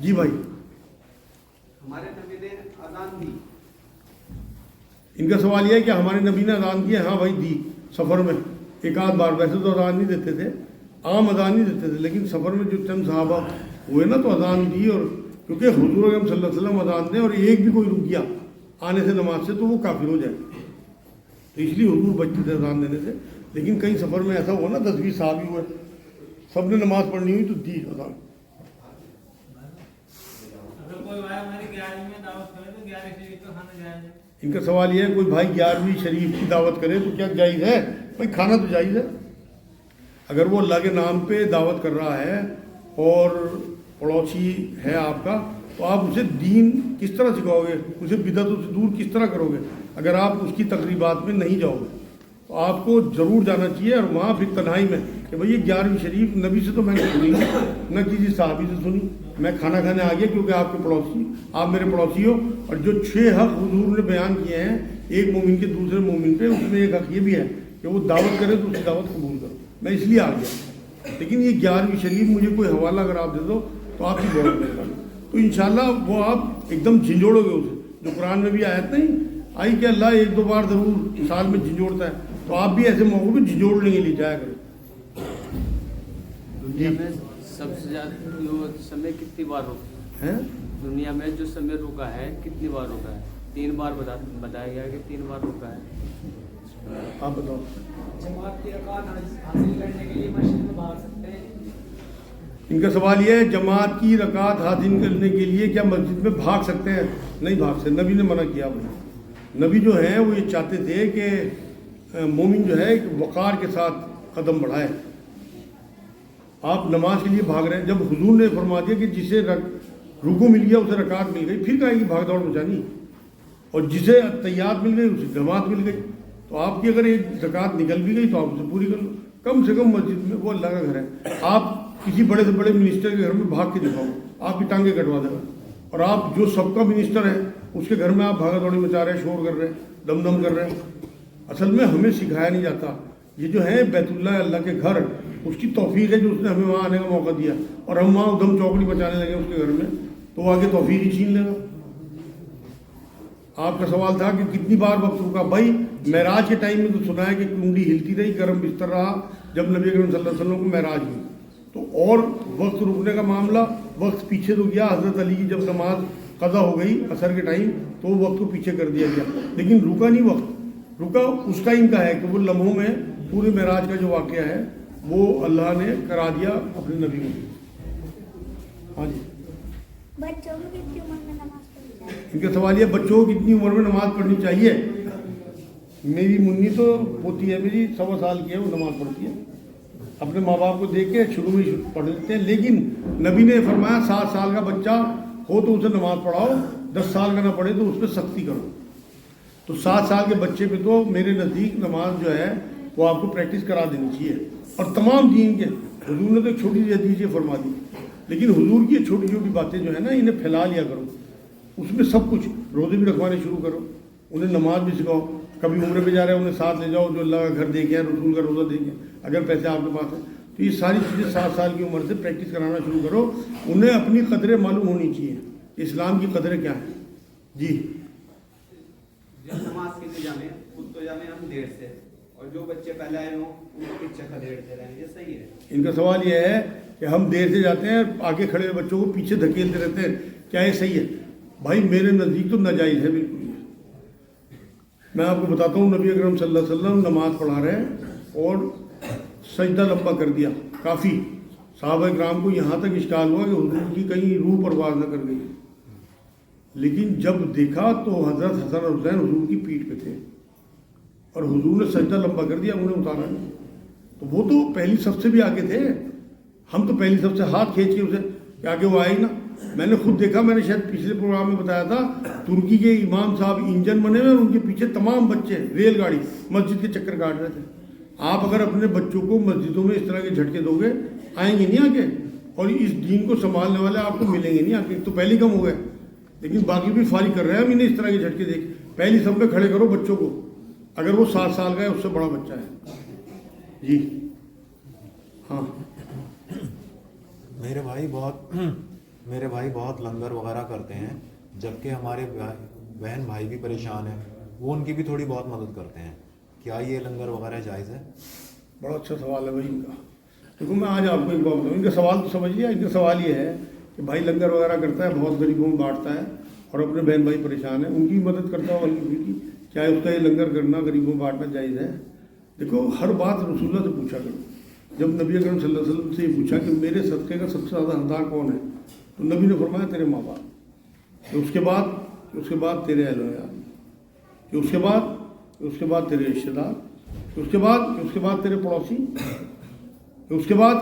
جی بھائی، ہمارے نبی نے اذان دی. ان کا سوال یہ ہے کہ ہمارے نبی نے اذان دی ہے. ہاں بھائی دی، سفر میں ایک آدھ بار. ویسے تو اذان نہیں دیتے تھے، عام اذان نہیں دیتے تھے، لیکن سفر میں جو چند صحابہ ہوئے نا تو اذان دی. اور کیونکہ حضور اکرم صلی اللہ علیہ وسلم اذان دیں اور ایک بھی کوئی رک گیا آنے سے نماز سے تو وہ کافر ہو جائے، تو اس لیے حضور بچتے تھے اذان دینے سے. لیکن کئی سفر میں ایسا ہوا نا 10-20 صحابی ہوئے، سب نے نماز پڑھنی ہوئی تو دی اذان. ان کا سوال یہ ہے کوئی بھائی 11ویں شریف کی دعوت کرے تو کیا جائز ہے؟ بھائی کھانا تو جائز ہے. اگر وہ اللہ کے نام پہ دعوت کر رہا ہے اور پڑوسی ہے آپ کا، تو آپ اسے دین کس طرح سکھاؤ گے؟ اسے بدعتوں سے دور کس طرح کرو گے؟ اگر آپ اس کی تقریبات میں نہیں جاؤ گے تو آپ کو ضرور جانا چاہیے. اور وہاں پھر تنہائی میں کہ بھئی یہ 11ویں شریف نبی سے تو میں نے سنی نہ کسی صحابی سے سنی، میں کھانا کھانے آ گیا کیونکہ آپ کے پڑوسی، آپ میرے پڑوسی ہو. اور جو 6 حق حضور نے بیان کیے ہیں ایک مومن کے دوسرے مومن پہ، اس میں ایک حق یہ بھی ہے کہ وہ دعوت کرے تو اس کی دعوت قبول کرو. میں اس لیے آ گیا. لیکن یہ 11ویں شریف مجھے کوئی حوالہ اگر آپ دے دو تو آپ کی بہت مہربانی. تو انشاءاللہ وہ آپ ایک دم جھنجھوڑو گے اسے، جو قرآن میں بھی آیت نہیں آئی کہ اللہ 1-2 بار ضرور سال میں جھنجھوڑتا ہے، تو آپ بھی ایسے موقع پہ جھنجھوڑ لیں گے، لے جایا کریں. دنیا میں سب سے زیادہ سمے کتنی بار روکا ہے؟ دنیا میں جو سمے روکا ہے کتنی بار روکا ہے؟ 3 بار بتایا گیا کہ 3 بار روکا ہے. آپ بتاؤ. جماعت کی رکعت حاصل کرنے کے لیے مسجد میں بھاگ سکتے ہیں؟ ان کا سوال یہ ہے جماعت کی رکعت حاصل کرنے کے لیے کیا مسجد میں بھاگ سکتے ہیں؟ نہیں بھاگ سکتے، نبی نے منع کیا. بھائی نبی جو ہیں وہ یہ چاہتے تھے کہ مومن جو ہے ایک وقار کے ساتھ قدم بڑھائے. آپ نماز کے لیے بھاگ رہے ہیں، جب حضور نے فرما دیا کہ جسے رکوع مل گیا اسے رکعت مل گئی، پھر کہیں گی بھاگ دوڑ مچانی. اور جسے تحیات مل گئی اسے جماعت مل گئی. تو آپ کی اگر ایک رکعت نکل بھی گئی تو آپ اسے پوری کر لو. کم سے کم مسجد میں وہ اللہ کا گھر ہے. آپ کسی بڑے سے بڑے منسٹر کے گھر میں بھاگ کے دکھاؤ، آپ کی ٹانگیں کٹوا دے گا. اور آپ جو سب کا منسٹر ہے اس کے گھر میں آپ بھاگا دوڑی مچا رہے ہیں، شور کر رہے ہیں، دم دم کر رہے ہیں. اصل میں ہمیں سکھایا نہیں جاتا. یہ جو ہے بیت اللہ اللہ کے گھر، اس کی توفیق ہے جو اس نے ہمیں وہاں آنے کا موقع دیا. اور ہم وہاں ادھم چوکڑی مچانے لگے اس کے گھر میں تو وہ آگے توفیق ہی چھین لے گا. آپ کا سوال تھا کہ کتنی بار وقت رکا. بھائی معراج کے ٹائم میں تو سنا ہے کہ کنڈی ہلتی رہی، گرم بستر رہا جب نبی اکرم صلی اللہ علیہ وسلم کو معراج ہوئی. تو اور وقت رکنے کا معاملہ، وقت پیچھے تو گیا. حضرت علی کی جب نماز قضا ہو گئی عصر کے ٹائم تو وہ وقت کو پیچھے کر دیا گیا، لیکن رکا نہیں. وقت رکا اس ٹائم کا ہے کہ وہ لمحوں میں پورے معراج کا جو واقعہ ہے وہ اللہ نے کرا دیا اپنے نبی کو. ہاں جی. بچوں کو کتنی عمر میں نماز پڑھنی چاہیے؟ ان کا سوال یہ بچوں کو کتنی عمر میں نماز پڑھنی چاہیے. میری منی تو ہوتی ہے، میری 1.25 سال کی ہے، وہ نماز پڑھتی ہے. اپنے ماں باپ کو دیکھ کے شروع میں پڑھ لیتے ہیں. لیکن نبی نے فرمایا 7 سال کا بچہ ہو تو اسے نماز پڑھاؤ، 10 سال کا نہ پڑھے تو اس پہ سختی کرو. تو 7 سال کے بچے پہ تو میرے نزدیک نماز جو ہے وہ آپ کو پریکٹس کرا دینی چاہیے. اور تمام دین کے حضور نے تو ایک چھوٹی سی حدیث یہ فرما دی، لیکن حضور کی چھوٹی چھوٹی باتیں جو ہے نا انہیں پھیلا لیا کرو. اس میں سب کچھ، روزے بھی رکھوانے شروع کرو، انہیں نماز بھی سکھاؤ. کبھی عمرے پہ جا رہے ہیں انہیں ساتھ لے جاؤ، جو اللہ کا گھر دیکھے ہیں، رسول کا روزہ دیکھیں، اگر پیسے آپ کے پاس ہیں تو یہ ساری چیزیں 7 سال کی عمر سے پریکٹس کرانا شروع کرو. انہیں اپنی قدریں معلوم ہونی چاہیے، اسلام کی قدریں کیا ہیں. جی. جب نماز کے لیے جانے خود تو جانے ہم دیر سے، اور جو بچے پہلے آئے ہوں ان کو پیچھے کھدیڑتے رہیں، یہ صحیح ہے؟ ان کا سوال یہ ہے کہ ہم دیر سے جاتے ہیں، آگے کھڑے ہوئے بچوں کو پیچھے دھکیلتے رہتے ہیں، کیا یہ صحیح ہے؟ بھائی میرے نزدیک تو ناجائز ہے بالکل. میں آپ کو بتاتا ہوں، نبی اکرم صلی اللہ علیہ وسلم نماز پڑھا رہے ہیں اور سجدہ لمبا کر دیا کافی. صحابہ اکرام کو یہاں تک اشکال ہوا کہ حضور کی کہیں روح پرواز نہ کر گئی. لیکن جب دیکھا تو حضرت حسن اور حسین حضور کی پیٹھ پہ تھے اور حضور نے سجدہ لمبا کر دیا، انہیں اتارا نہیں. تو وہ تو پہلی صف سے بھی آگے تھے، ہم تو پہلی صف سے ہاتھ کھینچ کے اسے کہ آگے وہ آئے نا. میں نے خود دیکھا، میں نے شاید پچھلے پروگرام میں بتایا تھا، ترکی کے امام صاحب انجن بنے ہوئے اور ان کے پیچھے تمام بچے ریل گاڑی مسجد کے چکر کاٹ رہے تھے. آپ اگر اپنے بچوں کو مسجدوں میں اس طرح کے جھٹکے دو گے آئیں گے نہیں آگے، اور اس دین کو سنبھالنے والے آپ کو ملیں گے نہیں آگے. تو پہلے کم ہو گئے، لیکن باقی بھی فارغ کر رہے ہیں ہم انہیں اس طرح کے جھٹکے دیکھ. پہلی صف پہ کھڑے کرو بچوں کو، اگر وہ 7 سال کا ہے اس سے بڑا بچہ ہے. جی ہاں. میرے بھائی میرے بھائی بہت لنگر وغیرہ کرتے ہیں، جبکہ ہمارے بہن بھائی بھی پریشان ہیں، وہ ان کی بھی تھوڑی بہت مدد کرتے ہیں، کیا یہ لنگر وغیرہ جائز ہے؟ بڑا اچھا سوال ہے بھائی ان کا. دیکھو میں آج آپ کو ایک بات بتاؤں، ان کا سوال تو سمجھ لیا. ان کا سوال یہ ہے کہ بھائی لنگر وغیرہ کرتا ہے، بہت غریبوں میں بانٹتا ہے اور اپنے بہن بھائی پریشان ہیں، ان کی مدد کرتا ہو ہلکی پھلکی، کیا اس کا یہ لنگر کرنا غریبوں میں بانٹنا جائز ہے؟ دیکھو ہر بات رسول اللہ سے پوچھا کرو. جب نبی اکرم صلی اللہ علیہ وسلم سے یہ پوچھا کہ میرے صدقے کا سب سے زیادہ حقدار کون ہے، تو نبی نے فرمایا تیرے ماں باپ، اس کے بعد تیرے اہل و عیال، اس کے بعد تیرے رشتے دار، اس کے بعد تیرے پڑوسی، اس کے بعد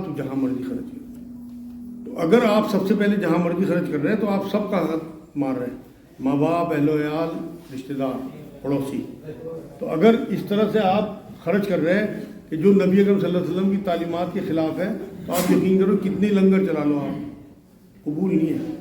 تو جہاں مرضی خرچ کر. تو اگر آپ سب سے پہلے جہاں مرضی خرچ کر رہے ہیں تو آپ سب کا حق مار رہے ہیں، ماں باپ، اہل و عیال، رشتے دار، پڑوسی. تو اگر اس طرح سے آپ خرچ کر رہے ہیں کہ جو نبی اکرم صلی اللہ علیہ وسلم کی تعلیمات کے خلاف ہے، تو آپ یقین کرو کتنی لنگر چلا لو آپ قبول نہیں ہے.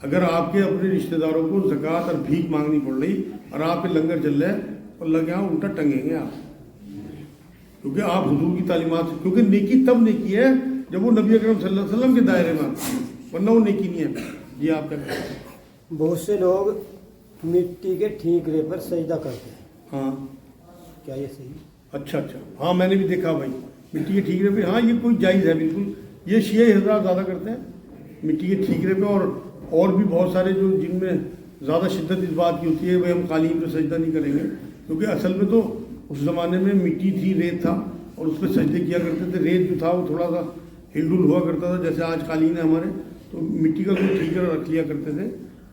اگر آپ کے اپنے رشتے داروں کو زکوٰۃ اور بھیک مانگنی پڑ رہی اور آپ کے لنگر چل رہے ہیں، اللہ کے یہاں الٹا ٹنگیں گے آپ، کیونکہ آپ حضور کی تعلیمات سے، کیونکہ نیکی تب نیکی ہے جب وہ نبی اکرم صلی اللہ علیہ وسلم کے دائرے میں آتی ہے، ورنہ وہ نیکی نہیں ہے. جی آپ کا کہنا ہے؟ بہت سے لوگ مٹی کے ٹھیکرے پر سجدہ کرتے ہیں، ہاں کیا یہ صحیح؟ اچھا، ہاں میں نے بھی دیکھا بھائی مٹی کے ٹھیکرے پہ، ہاں یہ کوئی جائز ہے بالکل. یہ شیعہ حضرات زیادہ کرتے ہیں مٹی کے ٹھیکرے پہ، اور بھی بہت سارے جو جن میں زیادہ شدت اس بات کی ہوتی ہے بھائی ہم قالین پہ سجدہ نہیں کریں گے، کیونکہ اصل میں تو اس زمانے میں مٹی تھی، ریت تھا، اور اس پہ سجدے کیا کرتے تھے. ریت جو تھا وہ تھوڑا سا ہل ڈل ہوا کرتا تھا، جیسے آج قالین ہے ہمارے، تو مٹی کا کوئی ٹھیکرا رکھ لیا کرتے تھے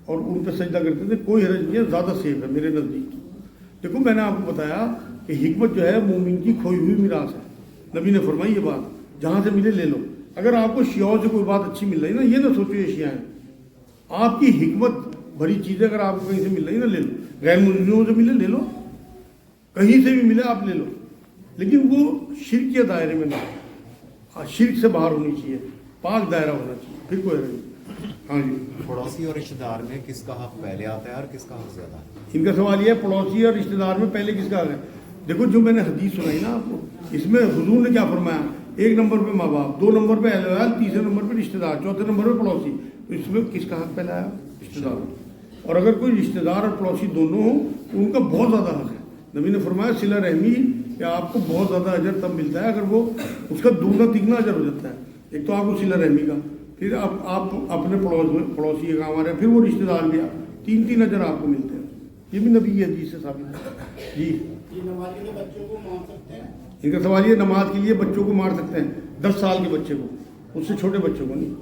اور ان پہ سجدہ کرتے تھے. کوئی حرج نہیں ہے، زیادہ سیف ہے میرے نزدیک. دیکھو میں نے آپ کو بتایا کہ حکمت جو ہے مومن کی کھوئی ہوئی میراث ہے. نبی نے فرمائی یہ بات، جہاں سے ملے لے لو. اگر آپ کو شیعوں سے کوئی بات اچھی مل رہی نا، یہ نہ سوچو یہ شیعہ ہیں. آپ کی حکمت بھری چیزیں اگر آپ کو کہیں سے مل رہی نا، لے لو. غیر مسلموں سے ملے لے لو، کہیں سے بھی ملے آپ لے لو، لیکن وہ شرک کے دائرے میں نہ ہو، شرک سے باہر ہونی چاہیے، پاک دائرہ ہونا چاہیے، پھر کوئی حرج نہیں. ہاں جی. پڑوسی اور رشتے دار میں کس کا حق پہلے آتا ہے اور کس کا حق زیادہ ہے؟ ان کا سوال یہ ہے پڑوسی اور رشتے دار میں پہلے کس کا حق ہے. دیکھو جو میں نے حدیث سنائی نا آپ کو، اس میں حضور نے کیا فرمایا، 1 نمبر پہ ماں باپ، 2 نمبر پہ اہل و عیال، 3 نمبر پہ رشتے دار، 4 نمبر پہ پڑوسی. تو اس میں کس کا حق پہلا آیا؟ رشتے دار. اور اگر کوئی رشتے دار اور پڑوسی دونوں ہوں تو ان کا بہت زیادہ حق ہے. نبی نے فرمایا صلہ رحمی کہ آپ کو بہت زیادہ اجر تب ملتا ہے اگر وہ اس کا دوگنا تگنا اجر ہو جاتا ہے. ایک تو آپ کو صلہ رحمی کا، پھر آپ اپنے پڑوسی کے کام آ رہے ہیں، پھر وہ رشتے دار بھی، 3 اجر آپ کو ملتے ہیں. یہ بھی نبی کی حدیث سے ثابت ہے. جی نماز کے لیے بچوں کو مار سکتے ہیں؟ ان کا سوال یہ نماز کے لیے بچوں کو مار سکتے ہیں. 10 سال کے بچے کو، اس سے چھوٹے بچوں کو نہیں.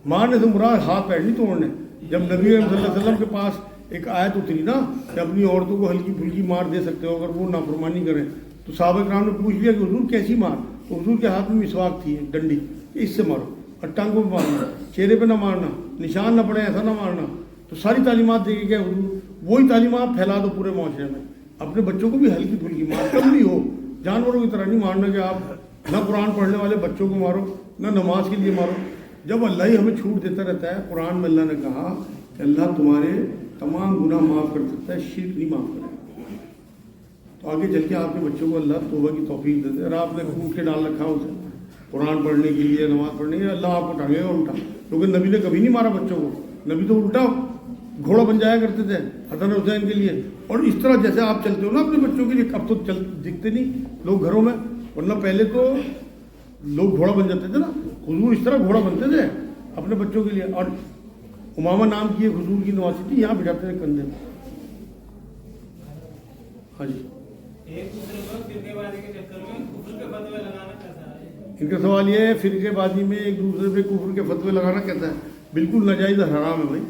مارنے سے مراد ہاتھ پیر نہیں توڑنے. جب نبی صلی اللہ علیہ وسلم کے پاس ایک آیت اتری نا کہ اپنی عورتوں کو ہلکی پھلکی مار دے سکتے ہو اگر وہ نافرمانی کریں، تو صحابہ کرام نے پوچھ لیا کہ حضور کیسی مار؟ تو حضور کے ہاتھ میں مسواک تھی ایک ڈنڈی، اس سے مارو، اور ٹانگوں پہ مارنا، چہرے پہ نہ مارنا، نشان نہ پڑے ایسا نہ مارنا. تو ساری تعلیمات دے کے گئے حضور. وہی تعلیمات پھیلا دو پورے معاشرے میں. اپنے بچوں کو بھی ہلکی پھلکی مار، کم بھی ہو، جانوروں کی طرح نہیں مارنا کہ آپ نہ قرآن پڑھنے والے بچوں کو مارو نہ نماز کے لیے مارو. جب اللہ ہی ہمیں چھوٹ دیتا رہتا ہے، قرآن میں اللہ نے کہا کہ اللہ تمہارے تمام گناہ معاف کر سکتا ہے، شرک نہیں معاف کرے گا. تو آگے چل کے آپ کے بچوں کو اللہ توبہ کی توفیق دیتے. اور آپ نے کوٹ کے ڈال رکھا اسے قرآن پڑھنے کے لیے، نماز پڑھنے کے لیے، اللہ آپ کو ٹانگے گا الٹا. کیونکہ نبی نے کبھی نہیں مارا بچوں کو، نبی تو الٹا گھوڑا بن جایا کرتے تھے حسن حسین کے لیے. اور اس طرح جیسے آپ چلتے ہو نا اپنے بچوں کے لیے، اب تو دکھتے نہیں لوگ گھروں میں، ورنہ پہلے تو لوگ گھوڑا بن جاتے تھے نا. حضور اس طرح گھوڑا بنتے تھے اپنے بچوں کے لیے. اور امامہ نام کی ایک حضور کی نواسی تھی، یہاں بٹھاتے تھے کندھے میں. ہاں جی. ان کا سوال یہ ہے فرقے بازی میں ایک دوسرے پہ کفر کے فتوے لگانا کہتا ہے بالکل ناجائز حرام ہے. بھائی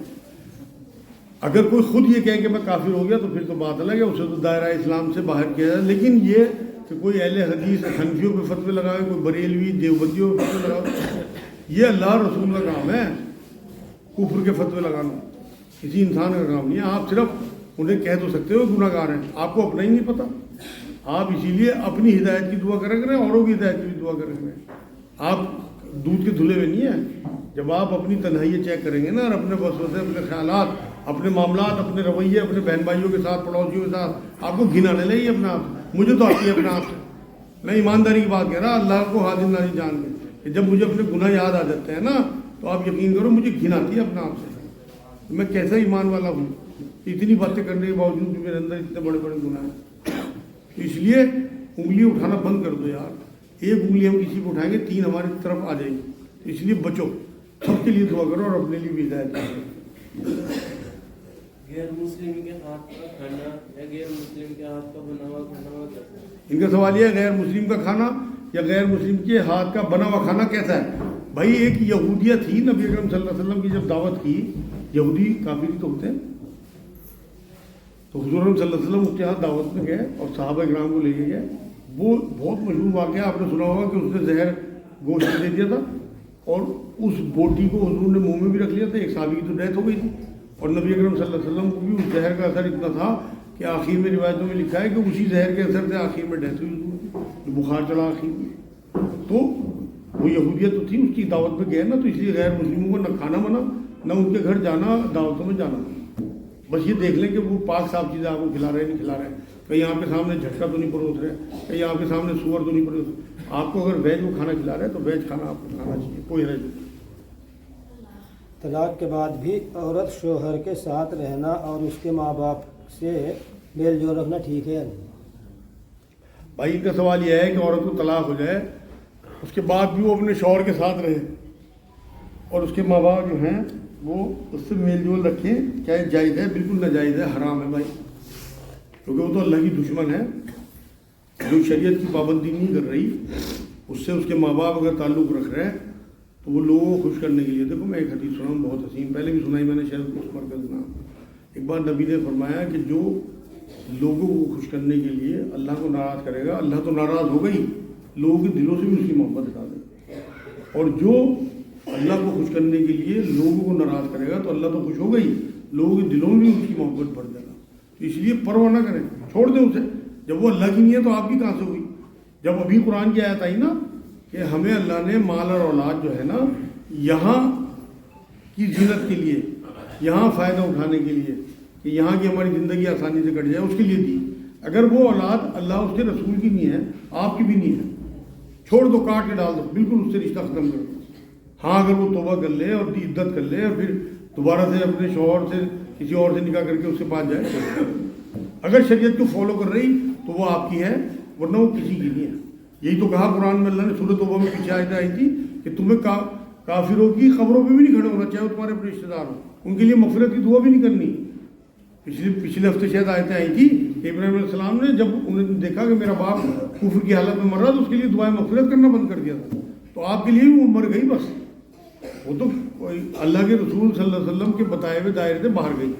اگر کوئی خود یہ کہے کہ میں کافر ہو گیا تو پھر تو بات الگ ہے، اسے تو دائرہ اسلام سے باہر کیا جائے. لیکن یہ کہ کوئی اہل حدیث حنفیوں پہ فتوے لگائے، کوئی بریلوی دیوبندیوں پہ فتوے لگائے، یہ اللہ رسول کا کام ہے. کفر کے فتوے لگانا کسی انسان کا کام نہیں ہے. آپ صرف انہیں کہہ تو سکتے ہو گناہ گار ہیں، آپ کو اپنا ہی نہیں پتہ. آپ اسی لیے اپنی ہدایت کی دعا کریں کریں، اوروں کی ہدایت کی بھی دعا کریں کریں. آپ دودھ کے دھلے ہوئے نہیں ہیں. جب آپ اپنی تنہائی چیک کریں گے نا، اور اپنے وسوسے، اپنے خیالات، اپنے معاملات، اپنے رویے، اپنے بہن بھائیوں کے ساتھ، پڑوسیوں کے ساتھ، آپ کو گھن آنے لگی اپنے آپ. مجھے تو آتی ہے اپنے آپ سے، میں ایمانداری کی بات کہہ رہا، اللہ کو حاضر ناظر جان کے کہ جب مجھے اپنے گناہ یاد آ جاتے ہیں نا تو آپ یقین کرو مجھے گھن آتی ہے اپنے آپ سے، میں کیسا ایمان والا ہوں، اتنی باتیں کرنے کے باوجود بھی میرے اندر اتنے بڑے بڑے گناہ ہیں۔ تو اس لیے انگلی اٹھانا بند کر دو یار، ایک انگلی ہم کسی کو اٹھائیں گے 3 ہماری طرف آ جائیں گی، تو اس لیے بچو، سب کے لیے دعا کرو اور اپنے لیے بھی ہدایت کرو۔ غیر مسلم کے ہاتھ کا کھانا یا غیر مسلم کے ہاتھ کا بنا ہوا کھانا کیسا ہے؟ ان کا سوال یہ ہے غیر مسلم کا کھانا یا غیر مسلم کے ہاتھ کا بنا ہوا کھانا کیسا ہے؟ بھائی ایک یہودیہ تھی، نبی اکرم صلی اللہ علیہ وسلم کی جب دعوت کی، یہودی کافر تو ہوتے ہیں، تو حضور صلی اللہ علیہ وسلم اس کے ہاتھ دعوت میں گئے اور صحابہ اکرام کو لے کے گئے۔ وہ بہت مشہور واقعہ آپ نے سنا ہوگا کہ اس نے زہر گوشت دے دیا تھا اور اس بوٹی کو حضور نے منہ میں بھی رکھ لیا تھا، ایک صحابی کی تو ڈیتھ ہو گئی تھی، اور نبی اکرم صلی اللہ علیہ وسلم کو بھی اس زہر کا اثر اتنا تھا کہ آخر میں روایتوں میں لکھا ہے کہ اسی زہر کے اثر سے آخر میں ڈیتھ ہوئی حضور کی، بخار چلا آخر میں۔ تو وہ یہودیت تو تھی، اس کی دعوت میں گئے نا، تو اس لیے غیر مسلموں کو نہ کھانا منع، نہ ان کے گھر جانا، دعوتوں میں جانا۔ بس یہ دیکھ لیں کہ وہ پاک صاف چیزیں آپ کو کھلا رہے ہیں نہیں کھلا رہے ہیں، کہیں آپ کے سامنے جھٹکا تو نہیں پروس رہے، کہیں آپ کے سامنے سور تو نہیں پروس رہے۔ آپ کو اگر ویج کو کھانا کھلا رہے ہیں تو ویج کھانا آپ کو کھانا چاہیے، کوئی حرج نہیں۔ طلاق کے بعد بھی عورت شوہر کے ساتھ رہنا اور اس کے ماں باپ سے میل جول رکھنا ٹھیک ہے یا نہیں؟ بھائی ان کا سوال یہ ہے کہ عورت کو طلاق ہو جائے، اس کے بعد بھی وہ اپنے شوہر کے ساتھ رہے اور اس کے ماں باپ جو ہیں وہ اس سے میل جول رکھیں، کیا یہ جائز ہے؟ بالکل ناجائز ہے، حرام ہے بھائی، کیونکہ وہ تو اللہ کی دشمن ہے، جو شریعت کی پابندی نہیں کر رہی، اس سے اس کے ماں باپ اگر تعلق رکھ رہے ہیں تو وہ لوگوں کو خوش کرنے کے لیے۔ دیکھو میں ایک حدیث سنا ہوں بہت حسین، پہلے بھی سنائی میں نے، شاید اس مرکز نام، ایک بار نبی نے فرمایا کہ جو لوگوں کو خوش کرنے کے لیے اللہ کو ناراض کرے گا، اللہ تو ناراض ہو گئی، لوگوں کے دلوں سے بھی اس کی محبت ہٹا دے، اور جو اللہ کو خوش کرنے کے لیے لوگوں کو ناراض کرے گا تو اللہ تو خوش ہو گئی، لوگوں کے دلوں میں بھی اس کی محبت بڑھ جائے گا۔ تو اس لیے پرواہ نہ کریں، چھوڑ دیں اسے، جب وہ اللہ کی نہیں ہے تو آپ کی کہاں سے ہوئی؟ جب ابھی قرآن کی آیت آئی نا کہ ہمیں اللہ نے مال اور اولاد جو ہے نا یہاں کی زینت کے لیے، یہاں فائدہ اٹھانے کے لیے، کہ یہاں کی ہماری زندگی آسانی سے کٹ جائے، اس کے لیے دی۔ اگر وہ اولاد اللہ اس کے رسول کی نہیں ہے، آپ کی بھی نہیں ہے، چھوڑ دو، کاٹ کے ڈال دو، بالکل اس سے رشتہ ختم کر دو۔ ہاں اگر وہ توبہ کر لے اور عدت کر لے اور پھر دوبارہ سے اپنے شوہر سے کسی اور سے نکاح کر کے اس کے پاس جائے، اگر شریعت کو فالو کر رہی تو وہ آپ کی ہے، ورنہ وہ کسی کی نہیں ہے۔ یہی تو کہا قرآن میں، اللہ نے سورۃ توبہ میں پیچھے آیت آئی تھی کہ تمہیں کافروں کی قبروں پہ بھی نہیں کھڑے ہونا، چاہے وہ تمہارے اپنے رشتے دار ہوں، ان کے لیے مغفرت کی دعا بھی نہیں کرنی۔ پچھلے ہفتے شاید آیتیں آئی تھی کہ ابراہیم علیہ السلام نے جب انہوں نے دیکھا کہ میرا باپ کفر کی حالت میں مر رہا تو اس کے لیے دعائیں مغفرت کرنا بند کر دیا تھا، تو آپ کے لیے بھی وہ مر گئی، بس وہ تو اللہ کے رسول صلی اللہ علیہ وسلم کے بتائے ہوئے دائرے سے باہر گئی۔